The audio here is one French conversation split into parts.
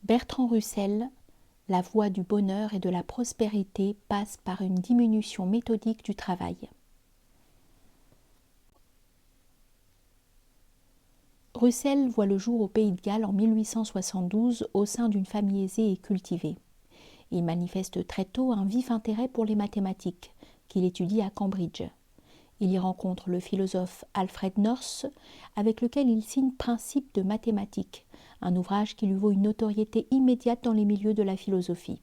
Bertrand Russell, la voie du bonheur et de la prospérité passe par une diminution méthodique du travail. Russell voit le jour au Pays de Galles en 1872 au sein d'une famille aisée et cultivée. Il manifeste très tôt un vif intérêt pour les mathématiques, qu'il étudie à Cambridge. Il y rencontre le philosophe Alfred North, avec lequel il signe Principes de mathématiques, un ouvrage qui lui vaut une notoriété immédiate dans les milieux de la philosophie.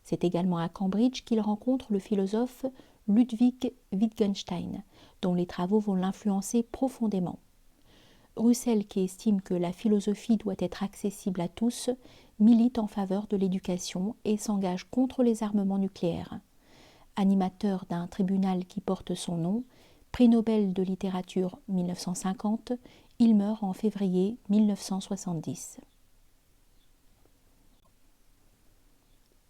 C'est également à Cambridge qu'il rencontre le philosophe Ludwig Wittgenstein, dont les travaux vont l'influencer profondément. Russell, qui estime que la philosophie doit être accessible à tous, milite en faveur de l'éducation et s'engage contre les armements nucléaires. Animateur d'un tribunal qui porte son nom, prix Nobel de littérature 1950, il meurt en février 1970.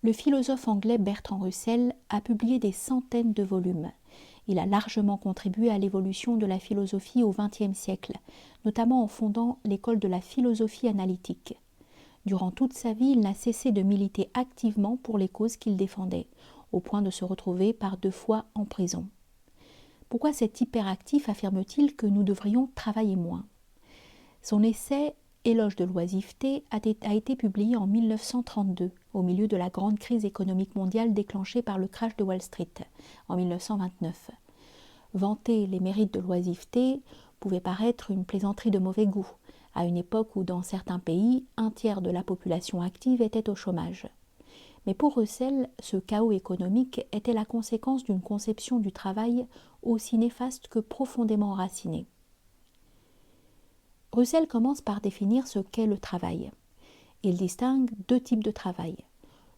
Le philosophe anglais Bertrand Russell a publié des centaines de volumes. Il a largement contribué à l'évolution de la philosophie au XXe siècle, notamment en fondant l'école de la philosophie analytique. Durant toute sa vie, il n'a cessé de militer activement pour les causes qu'il défendait, au point de se retrouver par 2 fois en prison. Pourquoi cet hyperactif affirme-t-il que nous devrions travailler moins ? Son essai « Éloge de l'oisiveté » a été publié en 1932, au milieu de la grande crise économique mondiale déclenchée par le crash de Wall Street en 1929. Vanter les mérites de l'oisiveté pouvait paraître une plaisanterie de mauvais goût, à une époque où dans certains pays, 1/3 de la population active était au chômage. Mais pour Russell, ce chaos économique était la conséquence d'une conception du travail aussi néfaste que profondément enracinée. Russell commence par définir ce qu'est le travail. Il distingue 2 types de travail.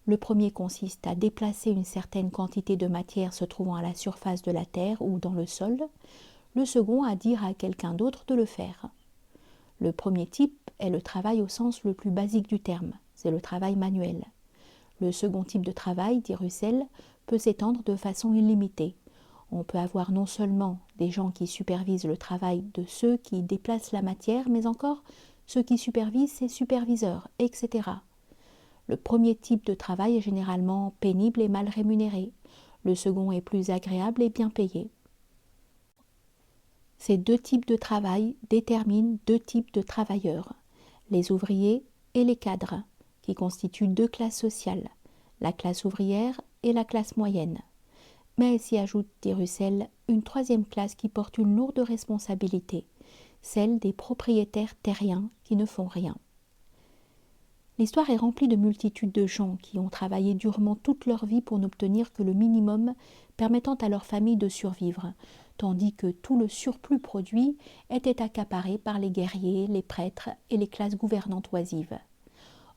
Le premier consiste à déplacer une certaine quantité de matière se trouvant à la surface de la terre ou dans le sol. Le second à dire à quelqu'un d'autre de le faire. Le premier type est le travail au sens le plus basique du terme, c'est le travail manuel. Le second type de travail, dit Russell, peut s'étendre de façon illimitée. On peut avoir non seulement des gens qui supervisent le travail de ceux qui déplacent la matière, mais encore ceux qui supervisent ces superviseurs, etc. Le premier type de travail est généralement pénible et mal rémunéré. Le second est plus agréable et bien payé. Ces 2 types de travail déterminent 2 types de travailleurs, les ouvriers et les cadres, qui constituent 2 classes sociales, la classe ouvrière et la classe moyenne. Mais s'y ajoute, dit Russell, une 3e classe qui porte une lourde responsabilité, celle des propriétaires terriens qui ne font rien. L'histoire est remplie de multitudes de gens qui ont travaillé durement toute leur vie pour n'obtenir que le minimum permettant à leur famille de survivre, tandis que tout le surplus produit était accaparé par les guerriers, les prêtres et les classes gouvernantes oisives.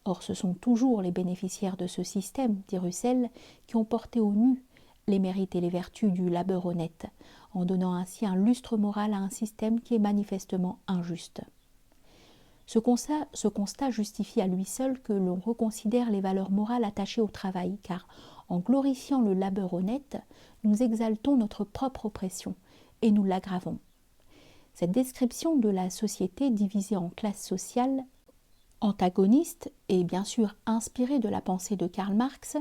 Or, ce sont toujours les bénéficiaires de ce système, dit Russell, qui ont porté au nu les mérites et les vertus du labeur honnête, en donnant ainsi un lustre moral à un système qui est manifestement injuste. Ce constat justifie à lui seul que l'on reconsidère les valeurs morales attachées au travail, car en glorifiant le labeur honnête, nous exaltons notre propre oppression et nous l'aggravons. Cette description de la société divisée en classes sociales, antagonistes et bien sûr inspirée de la pensée de Karl Marx,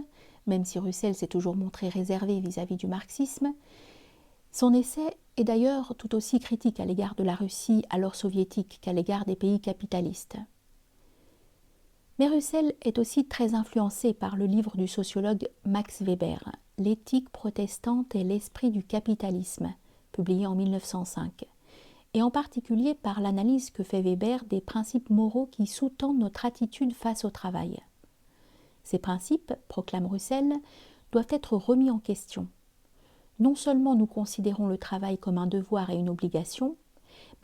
même si Russell s'est toujours montré réservé vis-à-vis du marxisme, son essai est d'ailleurs tout aussi critique à l'égard de la Russie alors soviétique qu'à l'égard des pays capitalistes. Mais Russell est aussi très influencé par le livre du sociologue Max Weber, L'éthique protestante et l'esprit du capitalisme, publié en 1905, et en particulier par l'analyse que fait Weber des principes moraux qui sous-tendent notre attitude face au travail. Ces principes, proclame Russell, doivent être remis en question. Non seulement nous considérons le travail comme un devoir et une obligation,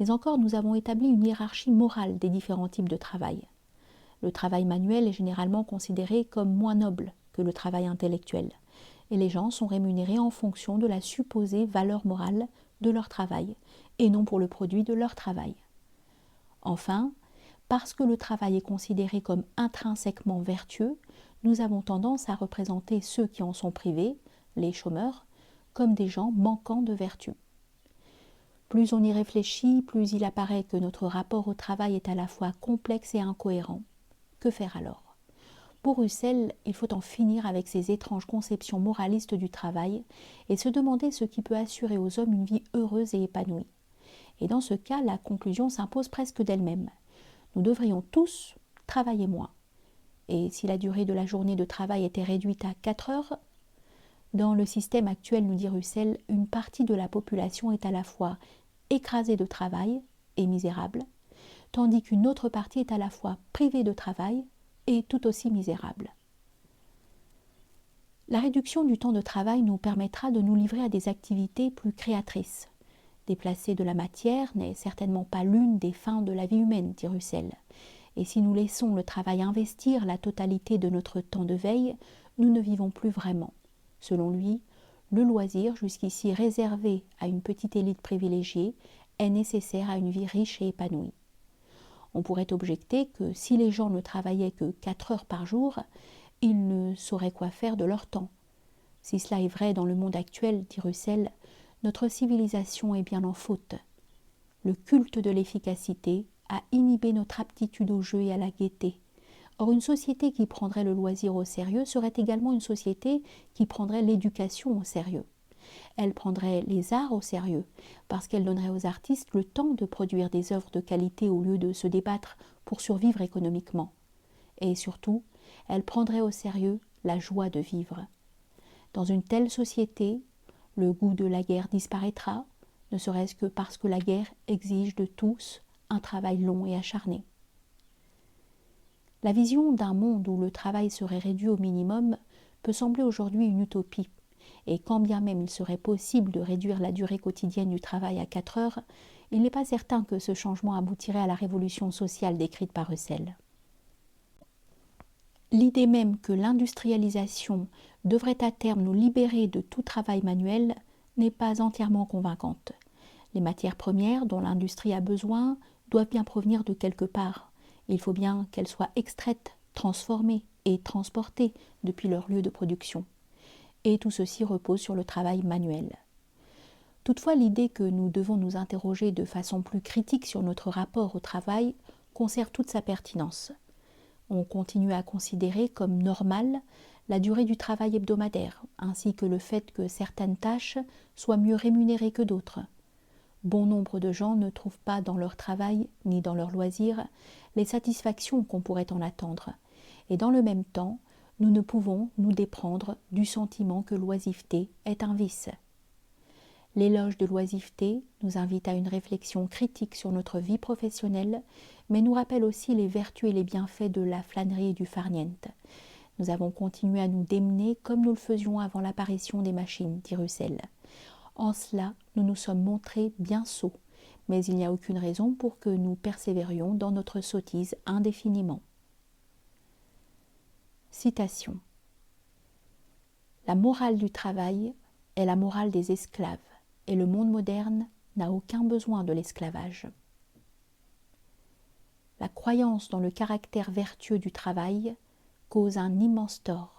mais encore nous avons établi une hiérarchie morale des différents types de travail. Le travail manuel est généralement considéré comme moins noble que le travail intellectuel, et les gens sont rémunérés en fonction de la supposée valeur morale de leur travail, et non pour le produit de leur travail. Enfin, parce que le travail est considéré comme intrinsèquement vertueux, nous avons tendance à représenter ceux qui en sont privés, les chômeurs, comme des gens manquant de vertu. Plus on y réfléchit, plus il apparaît que notre rapport au travail est à la fois complexe et incohérent. Que faire alors ? Pour Russell, il faut en finir avec ces étranges conceptions moralistes du travail et se demander ce qui peut assurer aux hommes une vie heureuse et épanouie. Et dans ce cas, la conclusion s'impose presque d'elle-même. Nous devrions tous travailler moins. Et si la durée de la journée de travail était réduite à 4 heures, dans le système actuel, nous dit Russell, une partie de la population est à la fois écrasée de travail et misérable, tandis qu'une autre partie est à la fois privée de travail et tout aussi misérable. La réduction du temps de travail nous permettra de nous livrer à des activités plus créatrices. Déplacer de la matière n'est certainement pas l'une des fins de la vie humaine, dit Russell. Et si nous laissons le travail investir la totalité de notre temps de veille, nous ne vivons plus vraiment. Selon lui, le loisir, jusqu'ici réservé à une petite élite privilégiée, est nécessaire à une vie riche et épanouie. On pourrait objecter que si les gens ne travaillaient que 4 heures par jour, ils ne sauraient quoi faire de leur temps. Si cela est vrai dans le monde actuel, dit Russell, notre civilisation est bien en faute. Le culte de l'efficacité a inhibé notre aptitude au jeu et à la gaieté. Or, une société qui prendrait le loisir au sérieux serait également une société qui prendrait l'éducation au sérieux. Elle prendrait les arts au sérieux, parce qu'elle donnerait aux artistes le temps de produire des œuvres de qualité au lieu de se débattre pour survivre économiquement. Et surtout, elle prendrait au sérieux la joie de vivre. Dans une telle société, le goût de la guerre disparaîtra, ne serait-ce que parce que la guerre exige de tous un travail long et acharné. La vision d'un monde où le travail serait réduit au minimum peut sembler aujourd'hui une utopie, et quand bien même il serait possible de réduire la durée quotidienne du travail à 4 heures, il n'est pas certain que ce changement aboutirait à la révolution sociale décrite par Russell. L'idée même que l'industrialisation devrait à terme nous libérer de tout travail manuel n'est pas entièrement convaincante. Les matières premières dont l'industrie a besoin doivent bien provenir de quelque part. Il faut bien qu'elles soient extraites, transformées et transportées depuis leur lieu de production. Et tout ceci repose sur le travail manuel. Toutefois, l'idée que nous devons nous interroger de façon plus critique sur notre rapport au travail conserve toute sa pertinence. On continue à considérer comme normale la durée du travail hebdomadaire, ainsi que le fait que certaines tâches soient mieux rémunérées que d'autres. Bon nombre de gens ne trouvent pas dans leur travail ni dans leurs loisirs les satisfactions qu'on pourrait en attendre. Et dans le même temps, nous ne pouvons nous déprendre du sentiment que l'oisiveté est un vice. L'éloge de l'oisiveté nous invite à une réflexion critique sur notre vie professionnelle, mais nous rappelle aussi les vertus et les bienfaits de la flânerie et du farniente. Nous avons continué à nous démener comme nous le faisions avant l'apparition des machines, dit Russell. En cela, nous nous sommes montrés bien sots, mais il n'y a aucune raison pour que nous persévérions dans notre sottise indéfiniment. Citation. La morale du travail est la morale des esclaves, et le monde moderne n'a aucun besoin de l'esclavage. La croyance dans le caractère vertueux du travail cause un immense tort.